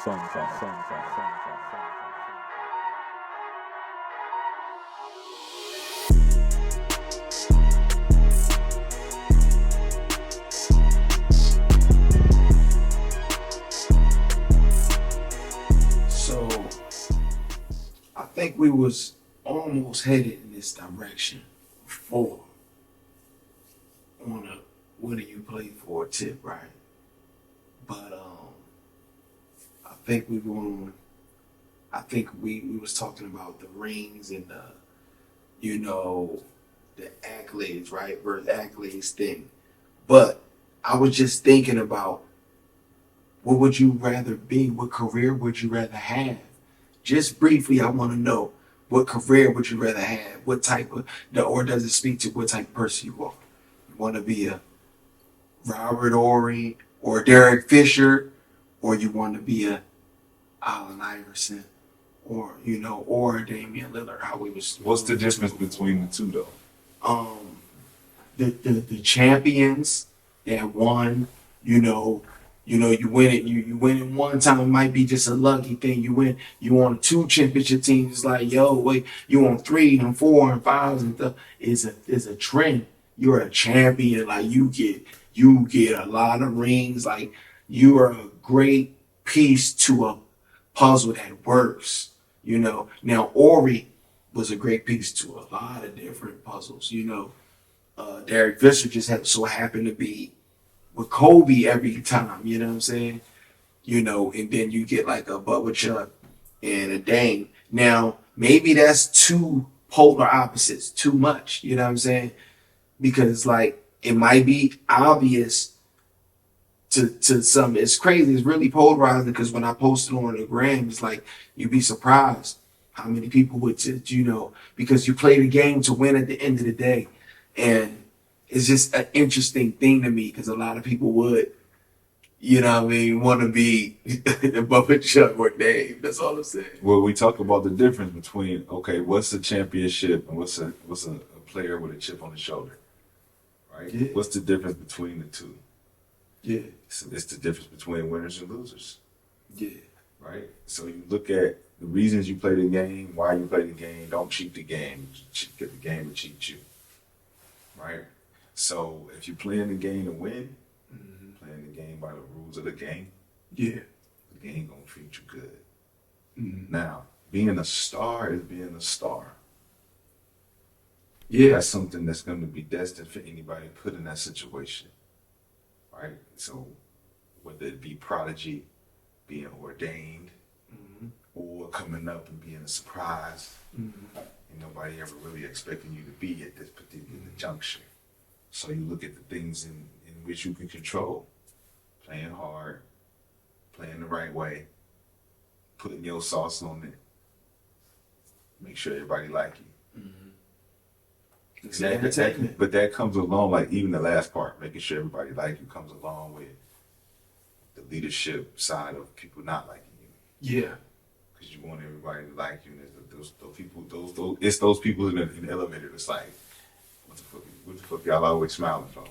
So I think we was almost headed in this direction before on a what do you play for tip, right? But I think we going I think we was talking about the rings and the you know the accolades, right? Versus accolades thing. But I was just thinking about what would you rather be? What career would you rather have? Just briefly, I want to know what career would you rather have? What type of, or does it speak to what type of person you are? You want to be a Robert Ory or Derek Fisher, or you want to be a Allen Iverson, or or Damian Lillard? How we was. What's the difference between the two, though? The champions that won, you win it. You win it one time. It might be just a lucky thing. You win. You on 2 championship teams. It's like, yo, wait, you on 3 and 4 and 5 and stuff. Is a trend. You're a champion. Like you get a lot of rings. Like you are a great piece to a puzzle that works. Now Ori was a great piece to a lot of different puzzles. Derek Fisher just so happened to be with Kobe every time, you know what I'm saying? And then you get like a Bubba Chuck and a Dame. Now, maybe that's two polar opposites, too much, you know what I'm saying? Because like it might be obvious to some. It's crazy, it's really polarizing because when I posted on the gram, it's like you'd be surprised how many people would because you play the game to win at the end of the day. And it's just an interesting thing to me because a lot of people would, want to be Bubba Chuck or Dave. That's all I'm saying. Well, we talk about the difference between, okay, what's a championship and what's a player with a chip on his shoulder, right? Yeah. What's the difference between the two? Yeah. It's the difference between winners and losers. Yeah. Right? So you look at the reasons you play the game, why you play the game. Don't cheat the game. Get the game to cheat you. Right? So if you're playing the game to win, playing the game by the rules of the game, yeah, the game gonna treat you good. Mm-hmm. Now, being a star is being a star. Yeah. That's something that's gonna be destined for anybody put in that situation. Right? So whether it be prodigy, being ordained, or coming up and being a surprise, and nobody ever really expecting you to be at this particular juncture. So you look at the things in which you can control, playing hard, playing the right way, putting your sauce on it, make sure everybody like you. But that comes along, like even the last part, making sure everybody like you, comes along with the leadership side of people not liking you. Yeah. Because you want everybody to like you, and those people, it's those people in the elevator that's like, what the fuck y'all always smiling for?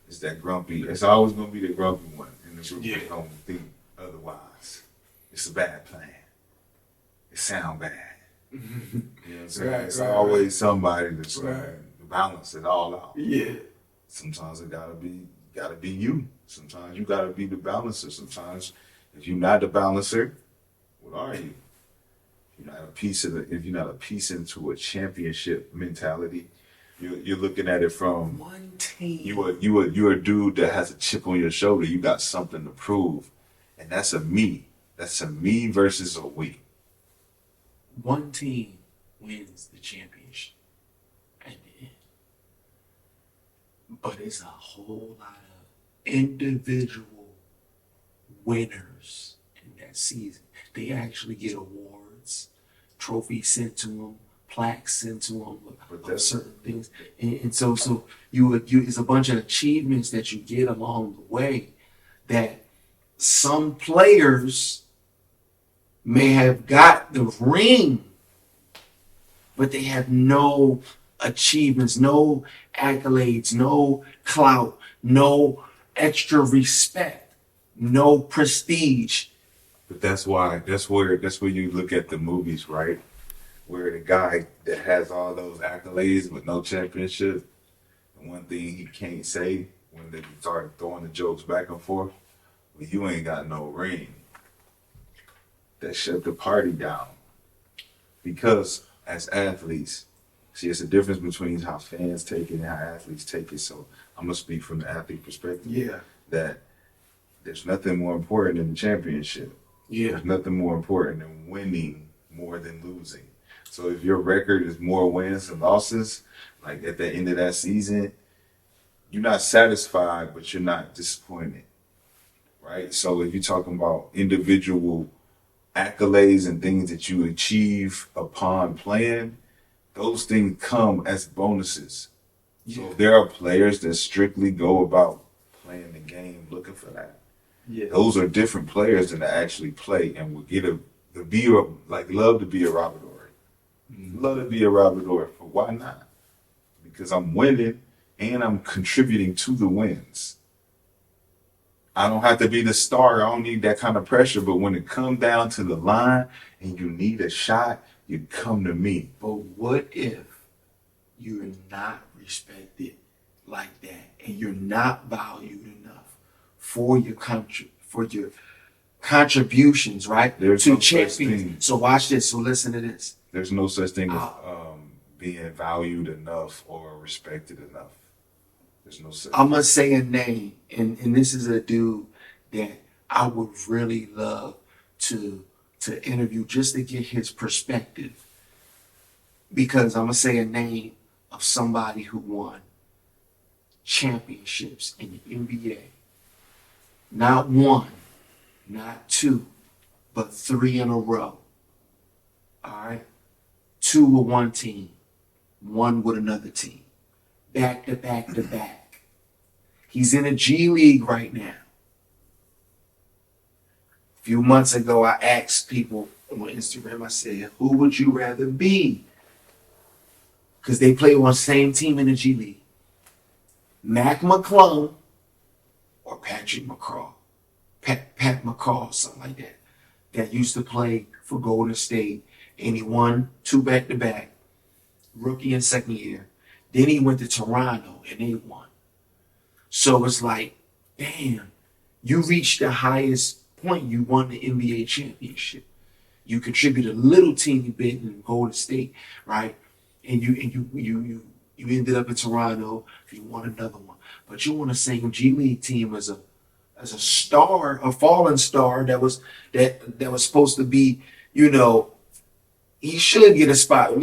It's that grumpy. It's always gonna be the grumpy one in the group that's gonna think otherwise. It's a bad plan. It sound bad. You know what I'm saying? It's always somebody that's gonna balance it all out. Yeah. Sometimes it gotta be you. Sometimes you gotta be the balancer. Sometimes if you're not the balancer, what are you? If you're not a piece into a championship mentality, you're looking at it from one team. You're a dude that has a chip on your shoulder. You got something to prove, and that's a me. That's a me versus a we. One team wins the championship at the end, but it's a whole lot of individual winners in that season. They actually get awards, trophies sent to them, plaques sent to them of certain things, and so you it's a bunch of achievements that you get along the way that some players may have got the ring, but they have no achievements, no accolades, no clout, no extra respect, no prestige But that's where you look at the movies, right? Where the guy that has all those accolades but no championship, the one thing he can't say when they start throwing the jokes back and forth, well, you ain't got no ring. That shut the party down. Because as athletes, see, it's a difference between how fans take it and how athletes take it. So I'm gonna speak from the athlete perspective. Yeah. That there's nothing more important than the championship. Yeah. There's nothing more important than winning more than losing. So if your record is more wins than losses, like at the end of that season, you're not satisfied, but you're not disappointed, right? So if you're talking about individual accolades and things that you achieve upon playing, those things come as bonuses. Yeah. So there are players that strictly go about playing the game looking for that. Yeah. Those are different players than to actually play and will get love to be a Robert Ory. Love to be a Robert Ory. For why not? Because I'm winning and I'm contributing to the wins. I don't have to be the star. I don't need that kind of pressure. But when it comes down to the line and you need a shot, you come to me. But what if you're not respected like that and you're not valued enough for your contributions, right? There's to no such thing. champions. So watch this. So listen to this. There's no such thing as being valued enough or respected enough. There's no such I'm gonna say a name, and this is a dude that I would really love to interview just to get his perspective. Because I'm gonna say a name of somebody who won championships in the NBA. Not one, not two, but 3 in a row. All right? 2 with one team, 1 with another team. Back to back to back. He's in a G League right now. A few months ago, I asked people on Instagram, I said, who would you rather be? Because they play on the same team in the G League. Mac McClung or Patrick McCaw. Pat McCaw, something like that. That used to play for Golden State. And he won 2 back-to-back. Rookie and second year. Then he went to Toronto and they won. So it's like, damn, you reached the highest point. You won the NBA championship. You contributed a little teeny bit in Golden State, right? And you ended up in Toronto. You won another one. But you on the same G League team as a star, a fallen star that was supposed to be, he should get a spot.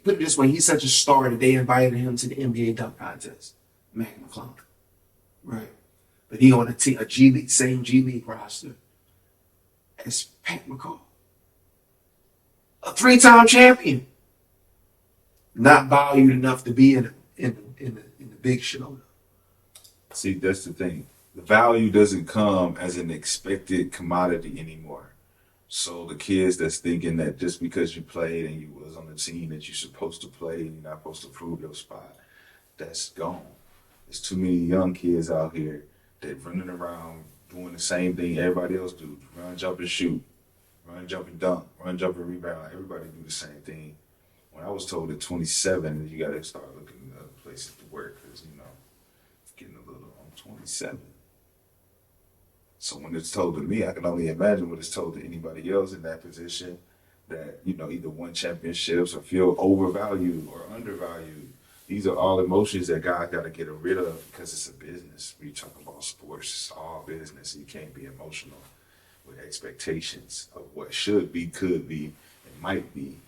Put it this way, he's such a star that they invited him to the NBA dunk contest. Mac McClung. Right. But he on a G League, same G League roster as Pat McCaw. A 3-time champion. Not valued enough to be in the big show. See, that's the thing. The value doesn't come as an expected commodity anymore. So the kids that's thinking that just because you played and you was on the team that you're supposed to play and you're not supposed to prove your spot, that's gone. There's too many young kids out here that running around doing the same thing everybody else do. Run, jump, and shoot. Run, jump, and dunk. Run, jump, and rebound. Everybody do the same thing. When I was told at 27 that you got to start looking at other places to work because, it's getting a little, I'm 27. So when it's told to me, I can only imagine what it's told to anybody else in that position that, either won championships or feel overvalued or undervalued. These are all emotions that guys got to get rid of because it's a business. When you talk about sports, it's all business. You can't be emotional with expectations of what should be, could be, and might be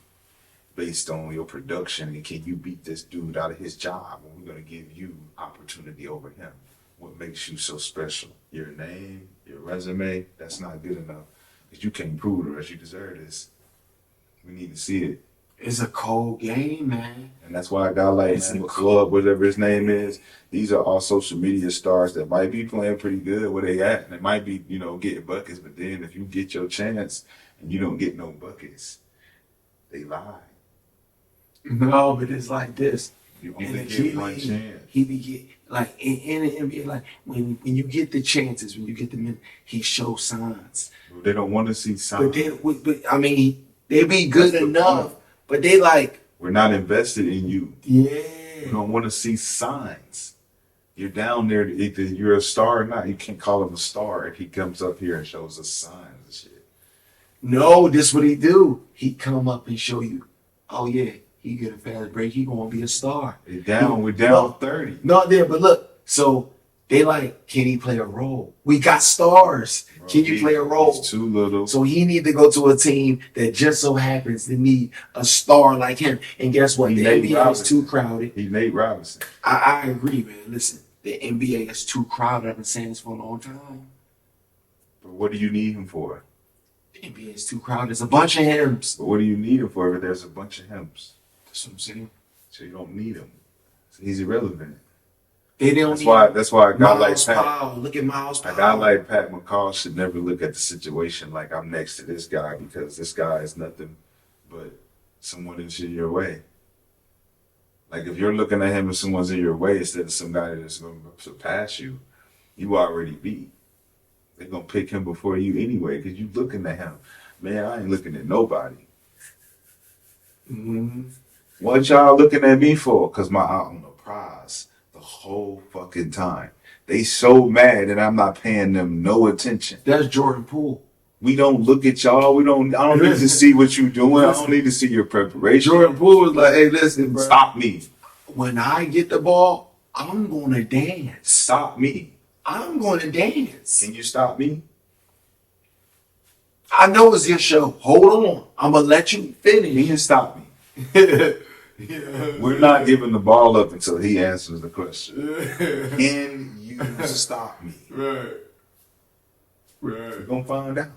based on your production. And can you beat this dude out of his job? And we're going to give you opportunity over him. What makes you so special? Your name, your resume, that's not good enough. Because you can't prove the rest. You deserve this. We need to see it. It's a cold game, man. And that's why a guy like McClung, whatever his name is, these are all social media stars that might be playing pretty good where they at. And they might be, getting buckets. But then if you get your chance and you don't get no buckets, they lie. No, but it's like this. You in only the G get one League, chance. he be get like in the NBA, like when you get the chances, when you get the minute, he shows signs. They don't want to see But signs. then, but I mean, they be good That's the enough, point. but they like, We're not invested in you. yeah. We don't want to see signs. You're down there. Either you're a star or not. You can't call him a star if he comes up here and shows us signs and shit. No, this what he do. He come up and show you, oh yeah, he get a fast break. He gonna be a star. We're down 30. No, there, but look, so they like, can he play a role? We got stars. Bro, Can you play a role? He's too little. So he need to go to a team that just so happens to need a star like him. And guess what? He The Nate NBA is Robinson. too crowded. He Nate Robinson. I agree, man. Listen, the NBA is too crowded. I've been saying this for a long time. But what do you need him for? The NBA is too crowded. It's a bunch of hymns. But what do you need him for if there's a bunch of hymns? That's what I'm saying. So you don't need him. So he's irrelevant. They don't That's why a guy like Miles Pat. Powell. Look at Miles A Powell. guy like Pat McCall should never look at the situation like I'm next to this guy because this guy is nothing but someone that's in your way. Like if you're looking at him as someone's in your way instead of some guy that's going to surpass you, you already beat. They're going to pick him before you anyway because you looking at him. Man, I ain't looking at nobody. Mm-hmm. What y'all looking at me for? Because my eye on the prize the whole fucking time. They so mad that I'm not paying them no attention. That's Jordan Poole. We don't look at y'all. I don't need to see what you're doing. I don't need to see your preparation. Jordan Poole was like, hey, listen, bro. Stop me. When I get the ball, I'm going to dance. Stop me. I'm going to dance. Can you stop me? I know it's your show. Hold on. I'm going to let you He finish. can stop me. Yeah. We're not giving the ball up until he answers the question. Can you stop me? Right. Right. We're going to find out.